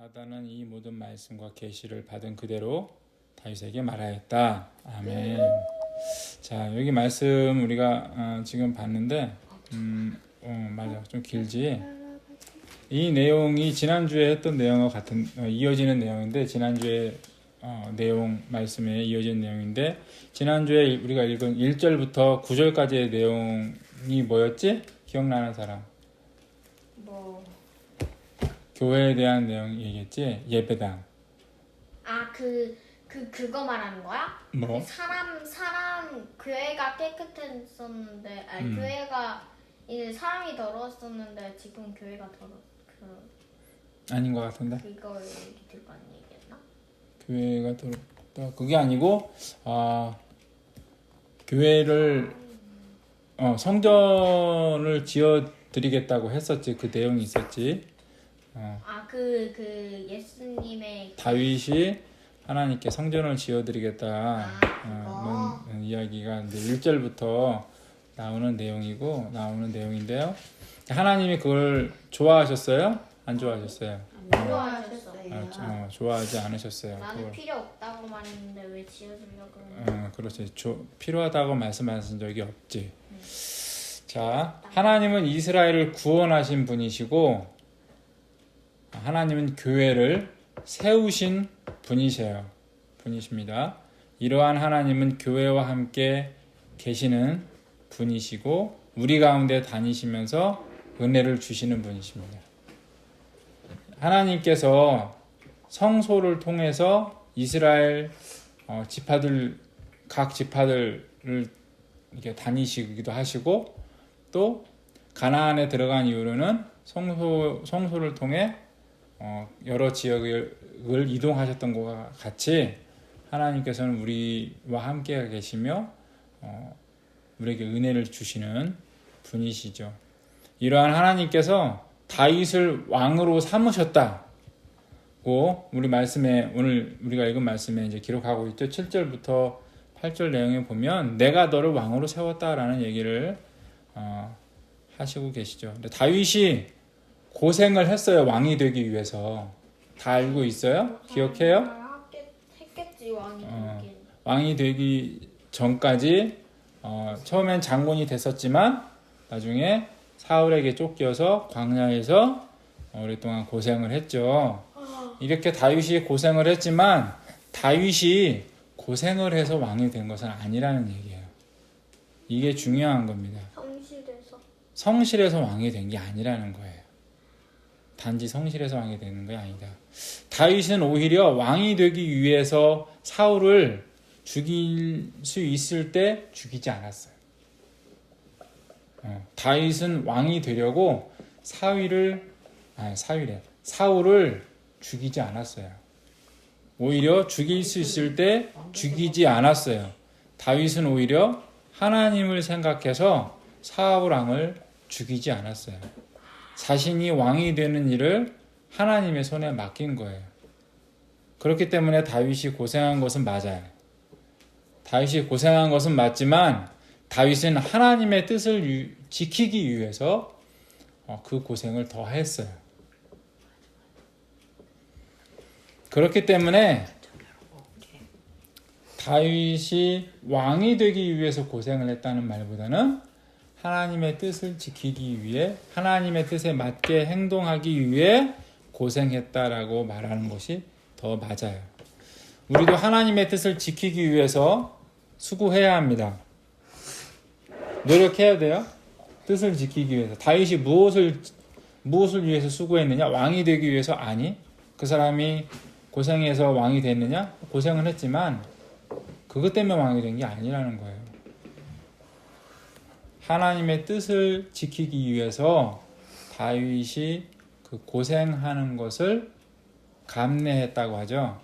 나단은 이 모든 말씀과 계시를 받은 그대로 다윗에게 말하였다. 아멘. 자, 여기 말씀 우리가 지금 봤는데 맞아, 좀 길지. 이 내용이 지난주에 했던 내용과 같은 이어지는 내용인데, 지난주에 내용 말씀에 이어진 내용인데, 지난주에 우리가 읽은 1절부터 9절까지의 내용이 뭐였지? 기억나는 사람? 교회에 대한 내용 얘기했지? 예배당. 그거 말하는 거야? 뭐? 사람 교회가 깨끗했었는데, 교회가 이제 사람이 더러웠었는데 지금 교회가 아닌 것 같은데? 그거 얘기 들고 안 얘기했나? 교회가 더럽다. 그게 아니고 교회를 성전을 지어 드리겠다고 했었지. 그 내용이 있었지. 그 예수님의 다윗이 하나님께 성전을 지어 드리겠다. 그런 이야기가 이제 1절부터 나오는 내용인데요. 하나님이 그걸 좋아하셨어요? 안 좋아하셨어요? 좋아하셨어요. 좋아하지 않으셨어요. 나는 필요 없다고 말했는데 왜 지어주려고? 그렇지. 필요하다고 말씀하신 적이 없지. 자, 하나님은 이스라엘을 구원하신 분이시고, 하나님은 교회를 세우신 분이십니다. 이러한 하나님은 교회와 함께 계시는 분이시고, 우리 가운데 다니시면서 은혜를 주시는 분이십니다. 하나님께서 성소를 통해서 이스라엘 각 지파들을 이렇게 다니시기도 하시고, 또 가나안에 들어간 이후로는 성소를 통해 여러 지역을 이동하셨던 것과 같이 하나님께서는 우리와 함께 계시며 우리에게 은혜를 주시는 분이시죠. 이러한 하나님께서 다윗을 왕으로 삼으셨다고 우리 말씀에, 오늘 우리가 읽은 말씀에 이제 기록하고 있죠. 7절부터 8절 내용에 보면 내가 너를 왕으로 세웠다라는 얘기를 하시고 계시죠. 근데 다윗이 고생을 했어요. 왕이 되기 위해서. 다 알고 있어요? 기억해요? 했겠지, 왕이 되긴. 왕이 되기 전까지 처음엔 장군이 됐었지만 나중에 사울에게 쫓겨서 광야에서 오랫동안 고생을 했죠. 이렇게 다윗이 고생을 했지만 다윗이 고생을 해서 왕이 된 것은 아니라는 얘기예요. 이게 중요한 겁니다. 성실해서 왕이 된 게 아니라는 거예요. 단지 성실해서 왕이 되는 게 아니다. 다윗은 오히려 왕이 되기 위해서 사울을 죽일 수 있을 때 죽이지 않았어요. 다윗은 왕이 되려고 사울을 죽이지 않았어요. 오히려 죽일 수 있을 때 죽이지 않았어요. 다윗은 오히려 하나님을 생각해서 사울 왕을 죽이지 않았어요. 자신이 왕이 되는 일을 하나님의 손에 맡긴 거예요. 그렇기 때문에 다윗이 고생한 것은 맞아요. 다윗이 고생한 것은 맞지만 다윗은 하나님의 뜻을 지키기 위해서 그 고생을 더 했어요. 그렇기 때문에 다윗이 왕이 되기 위해서 고생을 했다는 말보다는 하나님의 뜻을 지키기 위해, 하나님의 뜻에 맞게 행동하기 위해 고생했다라고 말하는 것이 더 맞아요. 우리도 하나님의 뜻을 지키기 위해서 수고해야 합니다. 노력해야 돼요. 뜻을 지키기 위해서. 다윗이 무엇을 위해서 수고했느냐? 왕이 되기 위해서? 아니. 그 사람이 고생해서 왕이 됐느냐? 고생은 했지만 그것 때문에 왕이 된 게 아니라는 거예요. 하나님의 뜻을 지키기 위해서 다윗이 그 고생하는 것을 감내했다고 하죠.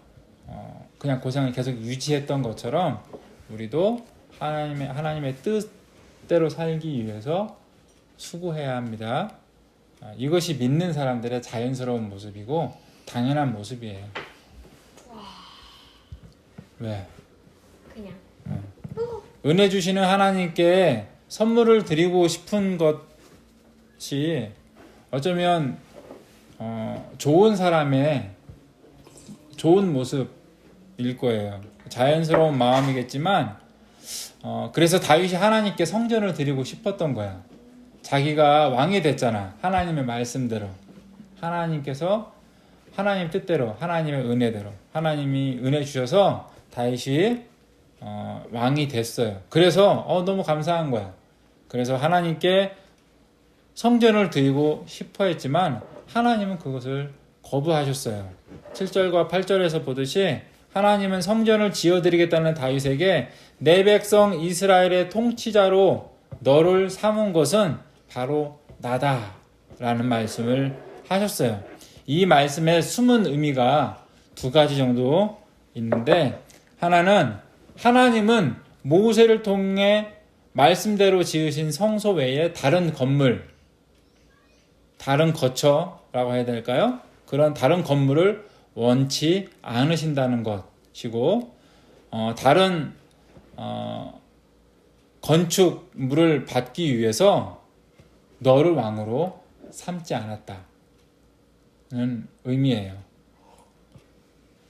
그냥 고생을 계속 유지했던 것처럼 우리도 하나님의 뜻대로 살기 위해서 수고해야 합니다. 이것이 믿는 사람들의 자연스러운 모습이고 당연한 모습이에요. 왜? 그냥. 은혜 주시는 하나님께 선물을 드리고 싶은 것이 어쩌면 좋은 사람의 좋은 모습일 거예요. 자연스러운 마음이겠지만 그래서 다윗이 하나님께 성전을 드리고 싶었던 거야. 자기가 왕이 됐잖아. 하나님의 말씀대로. 하나님께서 하나님 뜻대로, 하나님의 은혜대로, 하나님이 은혜 주셔서 다윗이 왕이 됐어요. 그래서 너무 감사한 거야. 그래서 하나님께 성전을 드리고 싶어 했지만 하나님은 그것을 거부하셨어요. 7절과 8절에서 보듯이 하나님은 성전을 지어드리겠다는 다윗에게 내 백성 이스라엘의 통치자로 너를 삼은 것은 바로 나다 라는 말씀을 하셨어요. 이 말씀에 숨은 의미가 두 가지 정도 있는데, 하나는 하나님은 모세를 통해 말씀대로 지으신 성소 외에 다른 건물, 다른 거처라고 해야 될까요? 그런 다른 건물을 원치 않으신다는 것이고, 다른 건축물을 받기 위해서 너를 왕으로 삼지 않았다는 의미예요.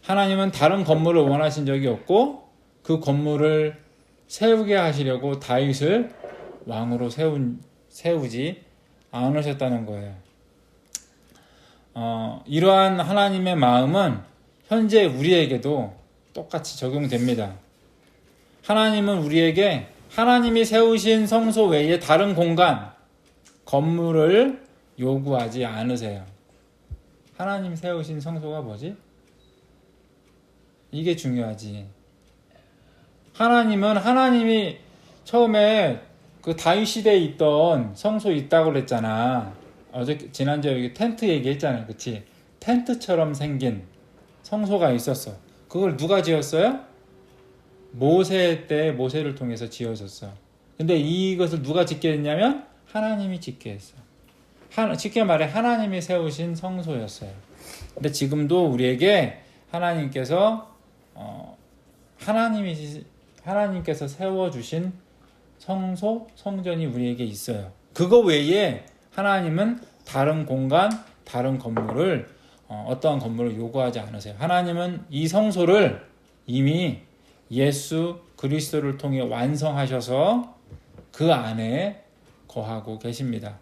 하나님은 다른 건물을 원하신 적이 없고 그 건물을 세우게 하시려고 다윗을 왕으로 세우지 않으셨다는 거예요. 이러한 하나님의 마음은 현재 우리에게도 똑같이 적용됩니다. 하나님은 우리에게 하나님이 세우신 성소 외에 다른 공간, 건물을 요구하지 않으세요. 하나님 세우신 성소가 뭐지? 이게 중요하지. 하나님이 처음에 그 다윗 시대에 있던 성소 있다고 그랬잖아. 지난주에 여기 텐트 얘기했잖아요. 그치? 텐트처럼 생긴 성소가 있었어. 그걸 누가 지었어요? 모세 때 모세를 통해서 지어졌어. 근데 이것을 누가 짓게 했냐면 하나님이 짓게 했어. 쉽게 말해 하나님이 세우신 성소였어요. 근데 지금도 우리에게 하나님께서 하나님께서 세워주신 성전이 우리에게 있어요. 그거 외에 하나님은 다른 공간, 다른 건물을 어떠한 건물을 요구하지 않으세요. 하나님은 이 성소를 이미 예수 그리스도를 통해 완성하셔서 그 안에 거하고 계십니다.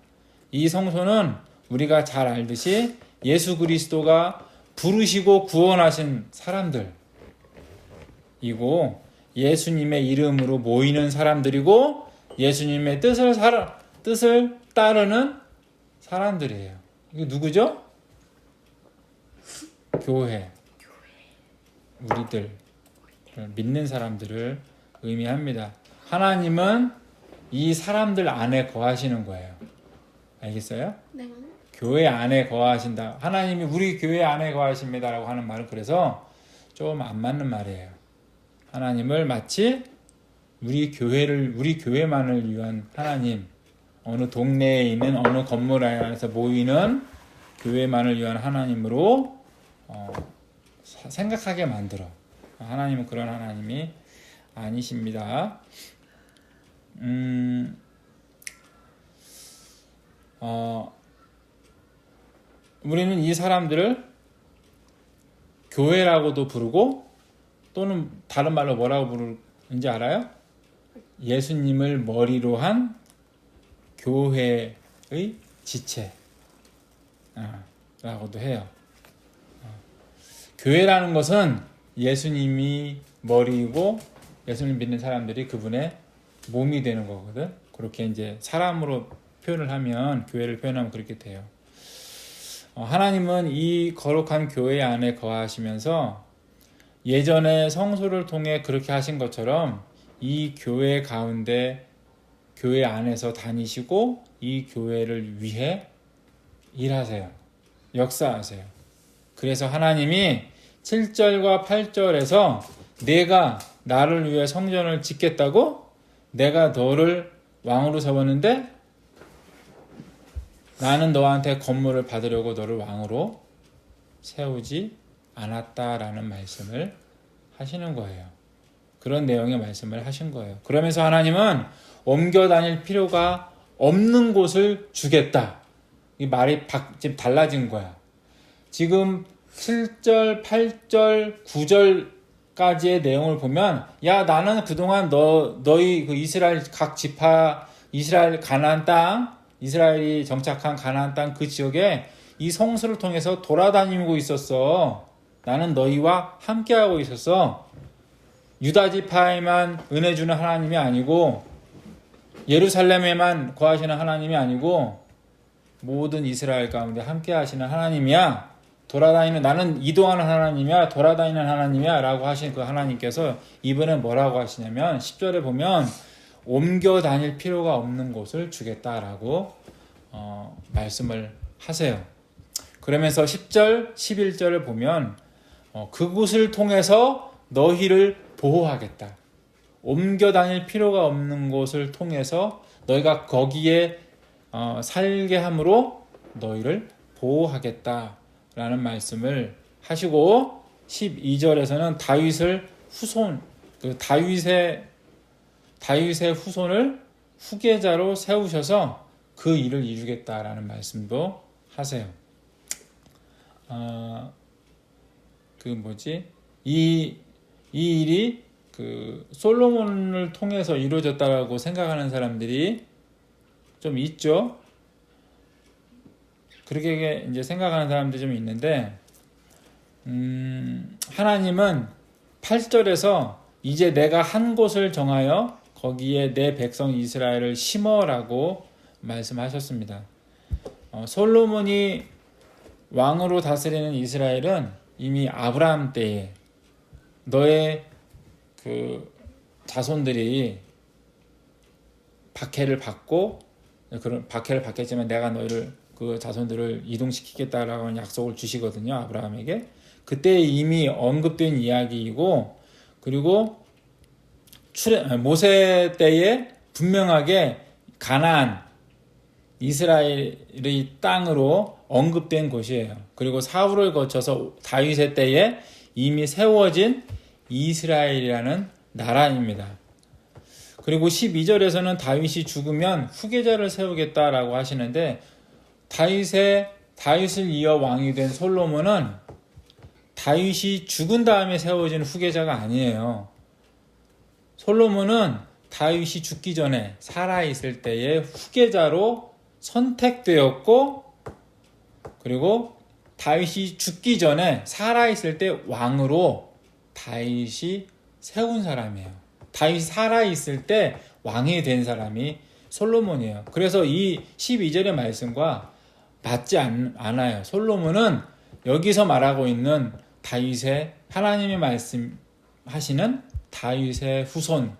이 성소는 우리가 잘 알듯이 예수 그리스도가 부르시고 구원하신 사람들이고 예수님의 이름으로 모이는 사람들이고 예수님의 뜻을 따르는 사람들이에요. 이게 누구죠? 교회. 우리들. 믿는 사람들을 의미합니다. 하나님은 이 사람들 안에 거하시는 거예요. 알겠어요? 네. 교회 안에 거하신다. 하나님이 우리 교회 안에 거하십니다라고 하는 말은 그래서 좀 안 맞는 말이에요. 하나님을 마치 우리 교회만을 위한 하나님, 어느 동네에 있는 어느 건물 안에서 모이는 교회만을 위한 하나님으로 생각하게 만들어. 하나님은 그런 하나님이 아니십니다. 우리는 이 사람들을 교회라고도 부르고 또는 다른 말로 뭐라고 부르는지 알아요? 예수님을 머리로 한 교회의 지체 라고도 해요. 교회라는 것은 예수님이 머리이고 예수님 믿는 사람들이 그분의 몸이 되는 거거든. 그렇게 이제 사람으로 표현을 하면, 교회를 표현하면 그렇게 돼요. 하나님은 이 거룩한 교회 안에 거하시면서 예전에 성소를 통해 그렇게 하신 것처럼 이 교회 가운데, 교회 안에서 다니시고 이 교회를 위해 일하세요. 역사하세요. 그래서 하나님이 7절과 8절에서 내가 나를 위해 성전을 짓겠다고? 내가 너를 왕으로 세웠는데 나는 너한테 건물을 받으려고 너를 왕으로 세우지 않았다라는 말씀을 하시는 거예요. 그런 내용의 말씀을 하신 거예요. 그러면서 하나님은 옮겨 다닐 필요가 없는 곳을 주겠다. 이 말이 지금 달라진 거야. 지금 7절, 8절, 9절까지의 내용을 보면 야 나는 그동안 너희 그 이스라엘 각 지파 이스라엘 가나안 땅 이스라엘이 정착한 가나안 땅 그 지역에 이 성수를 통해서 돌아다니고 있었어. 나는 너희와 함께하고 있었어. 유다 지파에만 은혜 주는 하나님이 아니고 예루살렘에만 거하시는 하나님이 아니고 모든 이스라엘 가운데 함께 하시는 하나님이야. 돌아다니는 나는 이동하는 하나님이야. 돌아다니는 하나님이야 라고 하신 그 하나님께서 이번에 뭐라고 하시냐면 10절에 보면 옮겨 다닐 필요가 없는 곳을 주겠다라고 말씀을 하세요. 그러면서 10절 11절을 보면 그곳을 통해서 너희를 보호하겠다. 옮겨 다닐 필요가 없는 곳을 통해서 너희가 거기에 살게 함으로 너희를 보호하겠다라는 말씀을 하시고 12절에서는 다윗을 후손 다윗의 후손을 후계자로 세우셔서 그 일을 이루겠다라는 말씀도 하세요. 이 일이 그 솔로몬을 통해서 이루어졌다라고 생각하는 사람들이 좀 있죠. 그렇게 이제 생각하는 사람들이 좀 있는데, 하나님은 8절에서 이제 내가 한 곳을 정하여 거기에 내 백성 이스라엘을 심어라고 말씀하셨습니다. 솔로몬이 왕으로 다스리는 이스라엘은 이미 아브라함 때에 너의 그 자손들이 박해를 받고 그런 박해를 받겠지만 내가 너희를 그 자손들을 이동시키겠다라고 하는 약속을 주시거든요. 아브라함에게. 그때 이미 언급된 이야기이고 그리고 모세 때에 분명하게 가나안 이스라엘의 땅으로 언급된 곳이에요. 그리고 사울을 거쳐서 다윗의 때에 이미 세워진 이스라엘이라는 나라입니다. 그리고 12절에서는 다윗이 죽으면 후계자를 세우겠다라고 하시는데 다윗을 이어 왕이 된 솔로몬은 다윗이 죽은 다음에 세워진 후계자가 아니에요. 솔로몬은 다윗이 죽기 전에 살아있을 때의 후계자로 선택되었고 그리고 다윗이 죽기 전에 살아있을 때 왕으로 다윗이 세운 사람이에요. 다윗이 살아있을 때 왕이 된 사람이 솔로몬이에요. 그래서 이 12절의 말씀과 맞지 않아요. 솔로몬은 여기서 말하고 있는 다윗의 하나님이 말씀하시는 다윗의 후손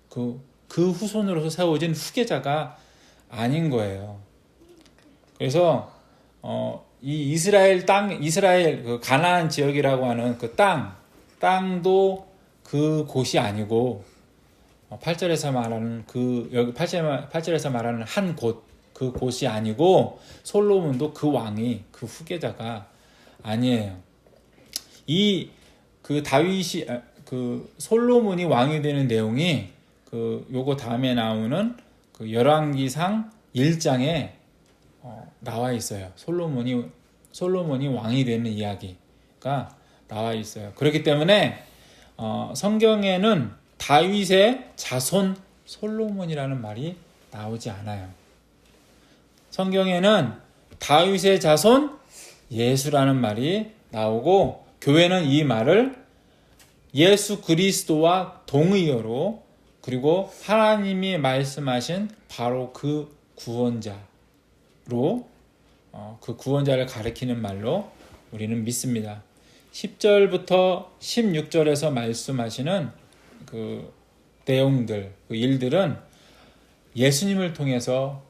그 후손으로서 세워진 후계자가 아닌 거예요. 그래서 이 이스라엘 그 가나안 지역이라고 하는 그 땅도 그 곳이 아니고 8절에서 말하는 여기 8절에서 말하는 한 곳, 그 곳이 아니고 솔로몬도 그 왕이 그 후계자가 아니에요. 그 다윗이 그 솔로몬이 왕이 되는 내용이 요거 다음에 나오는 그 열왕기상 1장에 나와 있어요. 솔로몬이 왕이 되는 이야기가 나와 있어요. 그렇기 때문에 성경에는 다윗의 자손 솔로몬이라는 말이 나오지 않아요. 성경에는 다윗의 자손 예수라는 말이 나오고 교회는 이 말을 예수 그리스도와 동의어로 그리고 하나님이 말씀하신 바로 그 구원자로 그 구원자를 가리키는 말로 우리는 믿습니다. 10절부터 16절에서 말씀하시는 그 내용들, 그 일들은 예수님을 통해서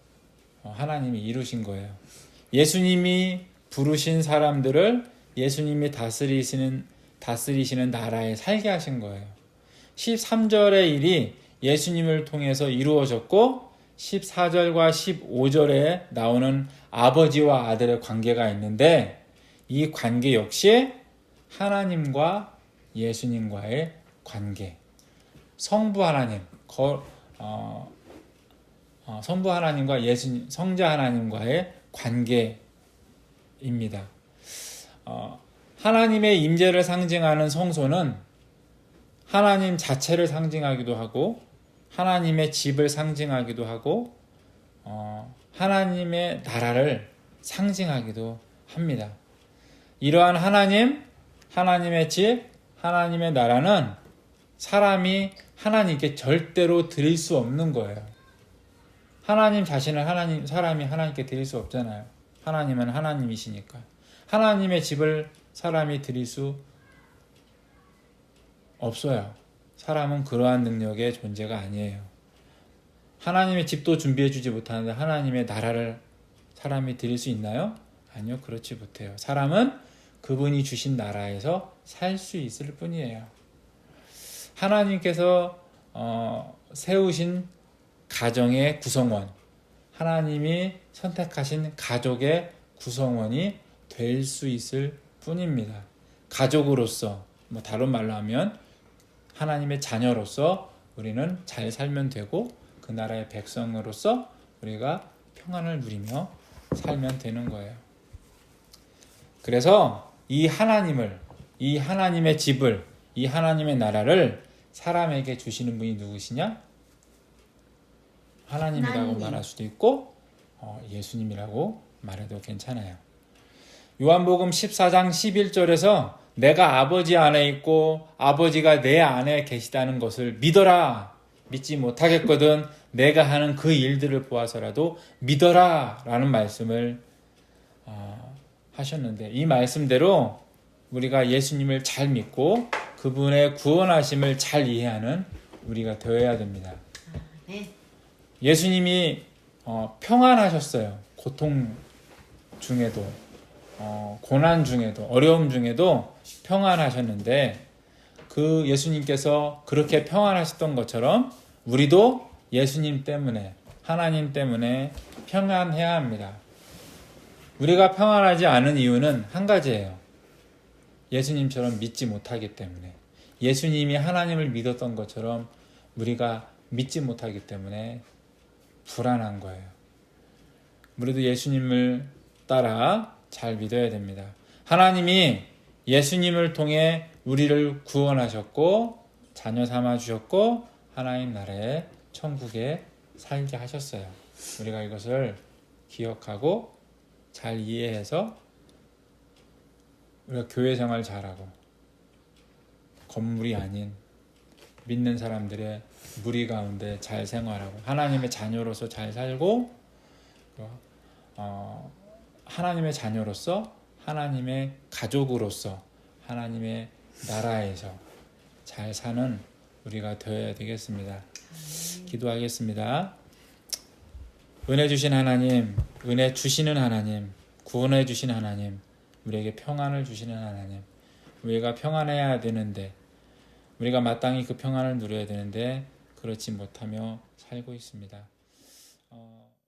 하나님이 이루신 거예요. 예수님이 부르신 사람들을 예수님이 다스리시는 나라에 살게 하신 거예요. 13절의 일이 예수님을 통해서 이루어졌고 14절과 15절에 나오는 아버지와 아들의 관계가 있는데 이 관계 역시 하나님과 예수님과의 관계, 성부 하나님, 성부 하나님과 예수님, 성자 하나님과의 관계입니다. 하나님의 임재를 상징하는 성소는 하나님 자체를 상징하기도 하고 하나님의 집을 상징하기도 하고 하나님의 나라를 상징하기도 합니다. 이러한 하나님의 집, 하나님의 나라는 사람이 하나님께 절대로 드릴 수 없는 거예요. 하나님 자신을 사람이 하나님께 드릴 수 없잖아요. 하나님은 하나님이시니까. 하나님의 집을 사람이 드릴 수 없어요. 사람은 그러한 능력의 존재가 아니에요. 하나님의 집도 준비해주지 못하는데 하나님의 나라를 사람이 드릴 수 있나요? 아니요, 그렇지 못해요. 사람은 그분이 주신 나라에서 살 수 있을 뿐이에요. 하나님께서 세우신 가정의 구성원, 하나님이 선택하신 가족의 구성원이 될 수 있을 뿐입니다. 가족으로서, 다른 말로 하면 하나님의 자녀로서 우리는 잘 살면 되고 그 나라의 백성으로서 우리가 평안을 누리며 살면 되는 거예요. 그래서 이 하나님의 집을, 이 하나님의 나라를 사람에게 주시는 분이 누구시냐? 하나님이라고 하나님. 말할 수도 있고 예수님이라고 말해도 괜찮아요. 요한복음 14장 11절에서 내가 아버지 안에 있고 아버지가 내 안에 계시다는 것을 믿어라. 믿지 못하겠거든 내가 하는 그 일들을 보아서라도 믿어라 라는 말씀을 하셨는데, 이 말씀대로 우리가 예수님을 잘 믿고 그분의 구원하심을 잘 이해하는 우리가 되어야 됩니다. 네. 예수님이 평안하셨어요. 고통 중에도 고난 중에도 어려움 중에도 평안하셨는데, 그 예수님께서 그렇게 평안하셨던 것처럼 우리도 예수님 때문에, 하나님 때문에 평안해야 합니다. 우리가 평안하지 않은 이유는 한 가지예요. 예수님처럼 믿지 못하기 때문에. 예수님이 하나님을 믿었던 것처럼 우리가 믿지 못하기 때문에 불안한 거예요. 우리도 예수님을 따라 잘 믿어야 됩니다. 하나님이 예수님을 통해 우리를 구원하셨고 자녀 삼아 주셨고 하나님 나라의 천국에 살게 하셨어요. 우리가 이것을 기억하고 잘 이해해서 우리가 교회 생활 잘하고 건물이 아닌 믿는 사람들의 무리 가운데 잘 생활하고 하나님의 자녀로서 잘 살고 하나님의 자녀로서 하나님의 가족으로서 하나님의 나라에서 잘 사는 우리가 되어야 되겠습니다. 기도하겠습니다. 은혜 주신 하나님, 은혜 주시는 하나님, 구원해 주신 하나님, 우리에게 평안을 주시는 하나님, 우리가 평안해야 되는데 우리가 마땅히 그 평안을 누려야 되는데 그렇지 못하며 살고 있습니다.